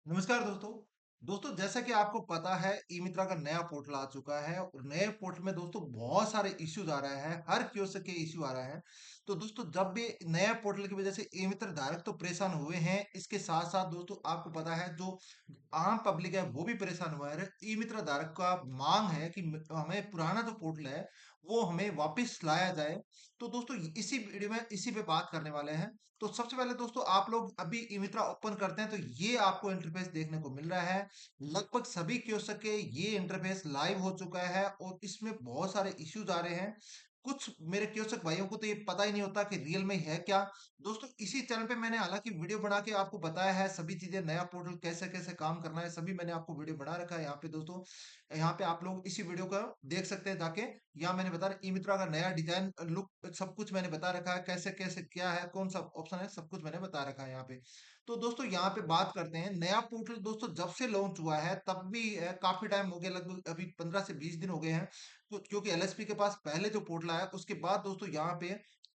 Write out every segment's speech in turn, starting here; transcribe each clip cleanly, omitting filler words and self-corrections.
नमस्कार दोस्तों। दोस्तों जैसा कि आपको पता है ई मित्रा का नया पोर्टल आ चुका है और नए पोर्टल में दोस्तों बहुत सारे इश्यूज आ रहे हैं। हर कियोस्क के इश्यू आ रहा है। तो दोस्तों जब भी नया पोर्टल की वजह से ई मित्र धारक तो परेशान हुए हैं, इसके साथ साथ दोस्तों आपको पता है जो आम पब्लिक है वो भी परेशान हुआ है। ई मित्र धारक का मांग है कि हमें पुराना जो पोर्टल है वो हमें वापस लाया जाए। तो दोस्तों इसी वीडियो में इसी पे बात करने वाले हैं। तो सबसे पहले दोस्तों आप लोग अभी इमित्रा ओपन करते हैं तो ये आपको इंटरफेस देखने को मिल रहा है। लगभग सभी कियोस्क के ये इंटरफेस लाइव हो चुका है और इसमें बहुत सारे इश्यूज आ रहे हैं। कुछ मेरे कियोस्क भाइयों को तो ये पता ही नहीं होता कि रियल में है क्या। दोस्तों इसी चैनल पे मैंने हालांकि वीडियो बना के आपको बताया है सभी चीजें, नया पोर्टल कैसे कैसे काम करना है सभी मैंने आपको वीडियो बना रखा है यहाँ पे दोस्तों। यहाँ पे आप लोग इसी वीडियो का देख सकते हैं जाके। यहाँ मैंने बता ई मित्रा का नया डिजाइन लुक सब कुछ मैंने बता रखा है, कैसे कैसे क्या है कौन सा ऑप्शन है सब कुछ मैंने बता रखा है यहाँ पे। तो दोस्तों यहाँ पे बात करते हैं नया पोर्टल। दोस्तों जब से लॉन्च हुआ है तब भी काफी टाइम हो गया, लगभग अभी 15 से 20 दिन हो गए हैं। तो क्योंकि एलएसपी के पास पहले जो पोर्टल आया उसके बाद दोस्तों यहाँ पे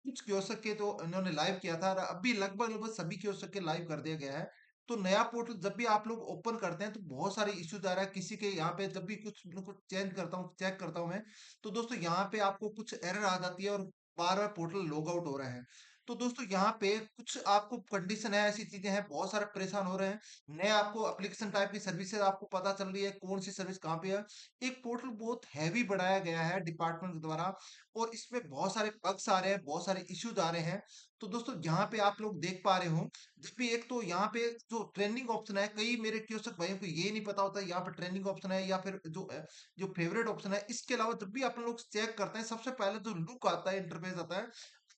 कुछ कियोस्क के तो इन्होंने लाइव किया था और अभी लगभग लगभग सभी कियोस्क के लाइव कर दिया गया है। तो नया पोर्टल जब भी आप लोग ओपन करते हैं तो बहुत सारे इश्यूज आ रहा है किसी के यहाँ पे। जब भी कुछ न कुछ चेंज करता हूँ चेक करता हूँ मैं, तो दोस्तों यहाँ पे आपको कुछ एरर आ जाती है और बार बार पोर्टल लॉग आउट हो रहा है। तो दोस्तों यहाँ पे कुछ आपको कंडीशन है, ऐसी चीजें हैं, बहुत सारे परेशान हो रहे हैं। नए आपको एप्लीकेशन टाइप की सर्विसेज आपको पता चल रही है कौन सी सर्विस कहाँ पे है। एक पोर्टल बहुत हैवी बनाया गया है डिपार्टमेंट के द्वारा और इसमें बहुत सारे बग्स आ रहे हैं, बहुत सारे इश्यूज आ रहे हैं। तो दोस्तों यहाँ पे आप लोग देख पा रहे हो जब भी एक तो यहाँ पे जो ट्रेंडिंग ऑप्शन है, कई मेरे कियोस्क भाइयों को ये नहीं पता होता यहाँ पे ट्रेंडिंग ऑप्शन है या फिर जो फेवरेट ऑप्शन है। इसके अलावा जब भी अपन लोग चेक करते हैं सबसे पहले जो लुक आता है, इंटरफेस आता है,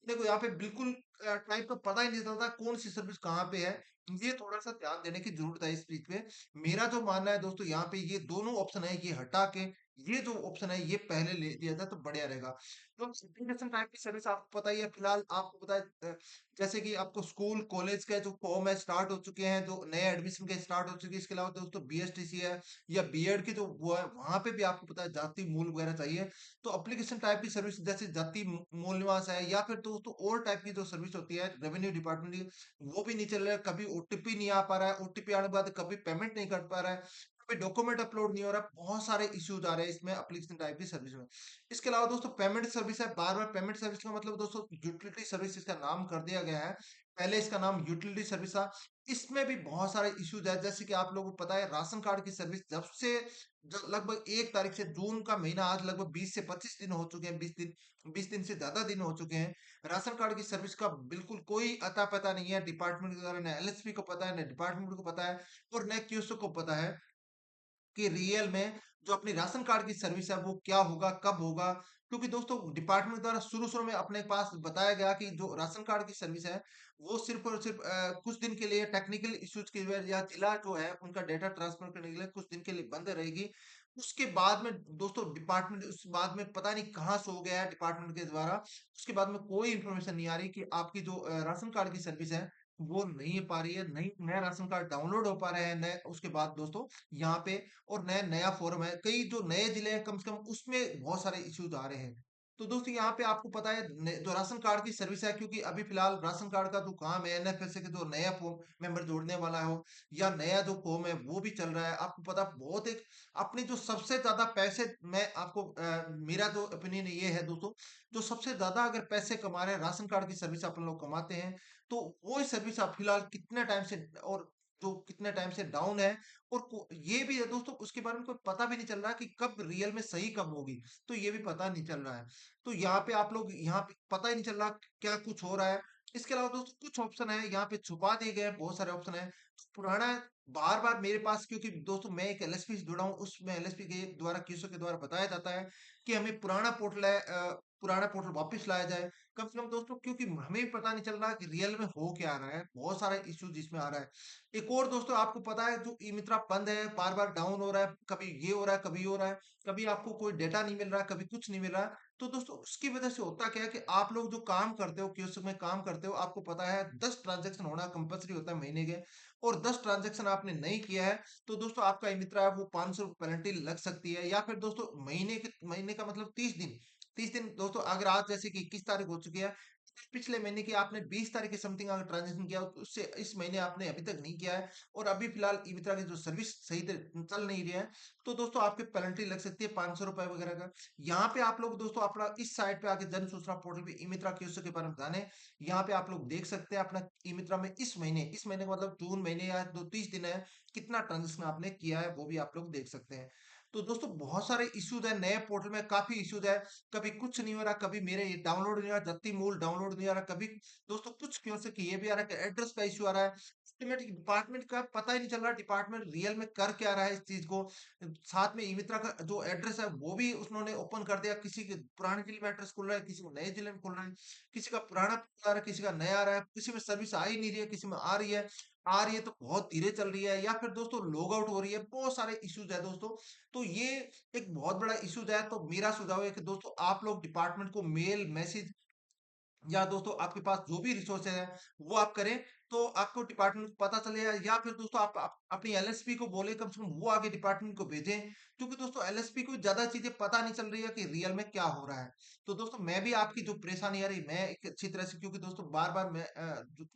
देखो यहाँ पे बिल्कुल टाइप का पता ही नहीं चलता कौन सी सर्विस कहाँ पे है। ये थोड़ा सा ध्यान देने की जरूरत है इस चीज पे। मेरा जो मानना है दोस्तों यहाँ पे ये दोनों ऑप्शन है ये हटा के ये जो ऑप्शन है ये पहले ले दिया जाए तो बढ़िया रहेगा। तो एप्लीकेशन टाइप की सर्विस आपको पता ही है, फिलहाल आपको पता है जैसे कि आपको स्कूल कॉलेज के जो फॉर्म है स्टार्ट हो चुके हैं, जो नए एडमिशन के स्टार्ट हो चुके हैं। इसके अलावा दोस्तों बीएसटीसी है या बीएड की जो वो है वहां पे भी आपको पता है जाति मूल वगैरह चाहिए। तो एप्लीकेशन टाइप की सर्विस जैसे जाति मूल निवास है या फिर दोस्तों और टाइप की जो सर्विस होती है रेवेन्यू डिपार्टमेंट की, वो भी नहीं चल रहा है। कभी ओटीपी नहीं आ पा रहा है, ओटीपी आने के बाद कभी पेमेंट नहीं कर पा रहा है, कभी डॉक्यूमेंट अपलोड नहीं हो रहा है। बहुत सारे इश्यूज आ रहे हैं इसमें एप्लीकेशन टाइप की सर्विस में। इसके अलावा दोस्तों पेमेंट सर्विस है, बार बार पेमेंट सर्विस का मतलब दोस्तों यूटिलिटी सर्विस इसका नाम कर दिया गया है। पहले इसका नाम यूटिलिटी सर्विस था। इसमें भी बहुत सारे इश्यूज है, जैसे कि आप लोगों को पता है राशन कार्ड की सर्विस जब से लगभग 1 तारीख से, जून का महीना आज लगभग 20 से 25 दिन हो चुके हैं, 20 दिन से ज्यादा दिन हो चुके हैं। राशन कार्ड की सर्विस का बिल्कुल कोई अता पता नहीं है डिपार्टमेंट के द्वारा, न एलएसपी को पता है न डिपार्टमेंट को पता है और न क्यूएसओ को पता है कि रियल में जो अपनी राशन कार्ड की सर्विस है वो क्या होगा, कब होगा। क्योंकि दोस्तों डिपार्टमेंट द्वारा शुरू-शुरू में अपने पास बताया गया कि जो राशन कार्ड की सर्विस है वो सिर्फ़ और सिर्फ़ कुछ दिन के लिए टेक्निकल इश्यूज़ की वजह या जिला जो है उनका डाटा ट्रांसफर करने के लिए कुछ दिन के लिए बंद रहेगी। उसके बाद में दोस्तों डिपार्टमेंट उस बाद में पता नहीं कहाँ से हो गया है डिपार्टमेंट के द्वारा। उसके बाद में कोई इन्फॉर्मेशन नहीं आ रही कि आपकी जो राशन कार्ड की सर्विस है वो नहीं हो पा रही है, नहीं नया राशन कार्ड डाउनलोड हो पा रहे हैं। नए उसके बाद दोस्तों यहाँ पे और नया नया फॉर्म है, कई जो नए जिले हैं कम से कम उसमें बहुत सारे इश्यूज आ रहे हैं। तो दोस्तों यहाँ पे आपको पता है जो राशन कार्ड की सर्विस है, क्योंकि अभी फिलहाल राशन कार्ड का जो काम है एनएफएसए के जो नया फॉर्म मेंबर जोड़ने वाला हो या नया जो फॉर्म है वो भी चल रहा है। आपको पता बहुत एक अपनी जो सबसे ज्यादा पैसे, मैं आपको मेरा जो ओपिनियन ये है दोस्तों, जो सबसे ज्यादा अगर पैसे कमा रहे हैं राशन कार्ड की सर्विस अपन लोग कमाते हैं, तो वो सर्विस आप फिलहाल कितने टाइम से और जो कितने टाइम से डाउन है। और ये भी है दोस्तों उसके बारे में कोई पता भी नहीं चल रहा कि कब रियल में सही कब होगी। तो ये भी पता नहीं चल रहा है। तो यहाँ पे आप लोग यहाँ पे पता ही नहीं चल रहा क्या कुछ हो रहा है। इसके अलावा दोस्तों कुछ ऑप्शन है यहाँ पे छुपा दिए गए हैं, बहुत सारे ऑप्शन है पुराना। बार बार मेरे पास, क्योंकि दोस्तों मैं एक एलएसपी से जुड़ा हूँ, उसमें एलएसपी के द्वारा किसों के द्वारा बताया जाता है कि हमें पुराना पोर्टल है, पुराना पोर्टल वापस लाया जाए कम से कम दोस्तों, क्योंकि हमें भी पता नहीं चल रहा कि रियल में हो क्या रहा है। बहुत सारा इश्यूज इसमें आ रहा है। एक और दोस्तों आपको पता है जो ई मित्रा बंद है, बार बार डाउन हो रहा है, कभी ये हो रहा है कभी ये हो रहा है, कभी आपको कोई डेटा नहीं मिल रहा है, कभी कुछ नहीं मिल रहा है। तो दोस्तों उसकी वजह से होता क्या है कि आप लोग जो काम करते हो कियोस्क में काम करते हो, आपको पता है 10 ट्रांजेक्शन होना कंपलसरी होता है महीने के, और 10 ट्रांजेक्शन आपने नहीं किया है तो दोस्तों आपका ई मित्रा है वो 500 पेनल्टी लग सकती है। या फिर दोस्तों महीने का मतलब 30 दिन। 30 दिन दोस्तों, अगर आज जैसे कि 21 तारीख हो चुकी है, पिछले महीने की आपने 20 तारीख के समथिंग अगर ट्रांज़ैक्शन किया हो, तो उससे इस महीने आपने अभी तक नहीं किया है और अभी फ़िलहाल ई-मित्रा की जो सर्विस सही चल नहीं रही है, तो दोस्तों आपकी पेनल्टी लग सकती है ₹500 वगैरह का। यहाँ पे आप लोग दोस्तों अपना इस साइट पे आके जन सूचना पोर्टल पे ई-मित्रा कियोस्क के बारे में जानें। यहाँ पे आप लोग देख सकते हैं अपना ई-मित्रा में इस महीने का मतलब जून महीने या जो 30 दिन है, कितना ट्रांज़ैक्शन आपने किया है, वो भी आप लोग देख सकते हैं। तो दोस्तों बहुत सारे इश्यूज़ हैं, नए पोर्टल में काफ़ी इश्यूज़ है। कभी कुछ नहीं हो रहा, कभी मेरे ये डाउनलोड नहीं हो रहा, जप्ती मूल डाउनलोड नहीं हो रहा, कभी दोस्तों कुछ क्यों से कि ये भी आ रहा है कि एड्रेस का इश्यू आ रहा है। सिस्टमैटिक डिपार्टमेंट का पता ही नहीं चल रहा, डिपार्टमेंट रियल में कर क्या रहा है इस चीज़ को। साथ में ई-मित्रा का जो एड्रेस है वो भी उन्होंने ओपन कर दिया, किसी के पुराने जिले में एड्रेस खुल रहा है, किसी को नए जिले में खुल रहा है, किसी का पुराना आ रहा है, किसी का नया आ रहा है, किसी में सर्विस आ ही नहीं रही है, किसी में आ रही है तो बहुत धीरे चल रही है या फिर दोस्तों लॉग आउट हो रही है, बहुत सारे इश्यूज है दोस्तों। तो ये एक बहुत बड़ा इश्यूज है, तो मेरा सुझाव है कि दोस्तों आप लोग डिपार्टमेंट को मेल मैसेज या दोस्तों आपके पास जो भी रिसोर्सेज है वो आप करें, तो आपको डिपार्टमेंट को पता चलेगा या फिर दोस्तों आप अपनी एलएसपी को बोले कम से कम वो आगे डिपार्टमेंट को भेजें, क्योंकि दोस्तों एलएसपी को ज्यादा चीजें पता नहीं चल रही है कि रियल में क्या हो रहा है। तो दोस्तों मैं भी आपकी जो परेशानी आ रही मैं एक अच्छी तरह से, क्योंकि दोस्तों बार बार मैं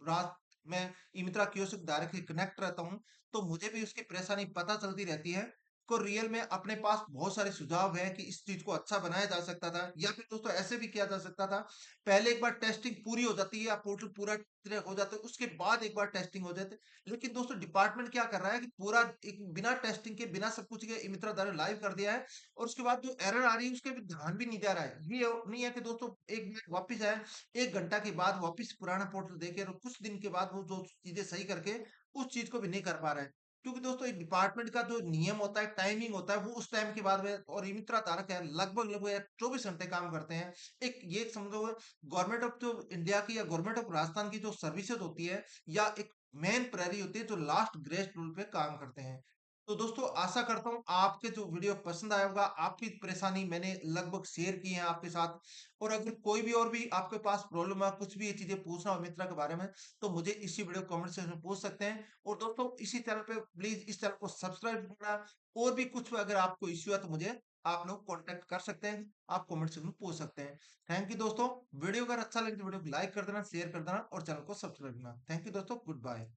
रात में ई-मित्रा कियोस्क डायरेक्टली कनेक्ट रहता हूँ, तो मुझे भी उसकी परेशानी पता चलती रहती है। को रियल में अपने पास बहुत सारे सुझाव हैं कि इस चीज को अच्छा बनाया जा सकता था या फिर दोस्तों ऐसे भी किया जा सकता था। पहले एक बार टेस्टिंग पूरी हो जाती है या पोर्टल पूरा तरह हो जाता है, उसके बाद एक बार टेस्टिंग हो जाती है। लेकिन दोस्तों डिपार्टमेंट क्या कर रहा है कि पूरा एक बिना टेस्टिंग के बिना सब कुछ के इमित्रा द्वारा लाइव कर दिया है और उसके बाद जो एरर आ रही है उसके भी ध्यान भी नहीं दे रहा है। ये नहीं है कि दोस्तों एक मिनट वापस आए, 1 घंटा के बाद वापस पुराना पोर्टल देखे और कुछ दिन के बाद वो जो चीजें सही करके उस चीज को भी नहीं कर पा रहा है। क्योंकि दोस्तों एक डिपार्टमेंट का जो नियम होता है, टाइमिंग होता है, वो उस टाइम के बाद में और इमित्रा धारक है लगभग लगभग 24 घंटे काम करते हैं। एक समझो गवर्नमेंट ऑफ जो इंडिया की या गवर्नमेंट ऑफ राजस्थान की जो सर्विसेज होती है या एक मेन प्रहरी होती है जो लास्ट ग्रेस रूल पे काम करते हैं। तो दोस्तों आशा करता हूँ आपके जो वीडियो पसंद आया होगा, आपकी परेशानी मैंने लगभग शेयर की है आपके साथ। और अगर कोई भी और भी आपके पास प्रॉब्लम है, कुछ भी ये चीजें पूछना हो मित्रा के बारे में, तो मुझे इसी वीडियो कमेंट सेक्शन में पूछ सकते हैं। और दोस्तों इसी चैनल पे प्लीज इस चैनल को सब्सक्राइब करना। और भी कुछ अगर आपको इश्यू है तो मुझे आप लोग कांटेक्ट कर सकते हैं, आप कमेंट सेक्शन में पूछ सकते हैं। थैंक यू दोस्तों। वीडियो अगर अच्छा लगे तो वीडियो को लाइक कर देना, शेयर कर देना और चैनल को सब्सक्राइब करना। थैंक यू दोस्तों, गुड बाय।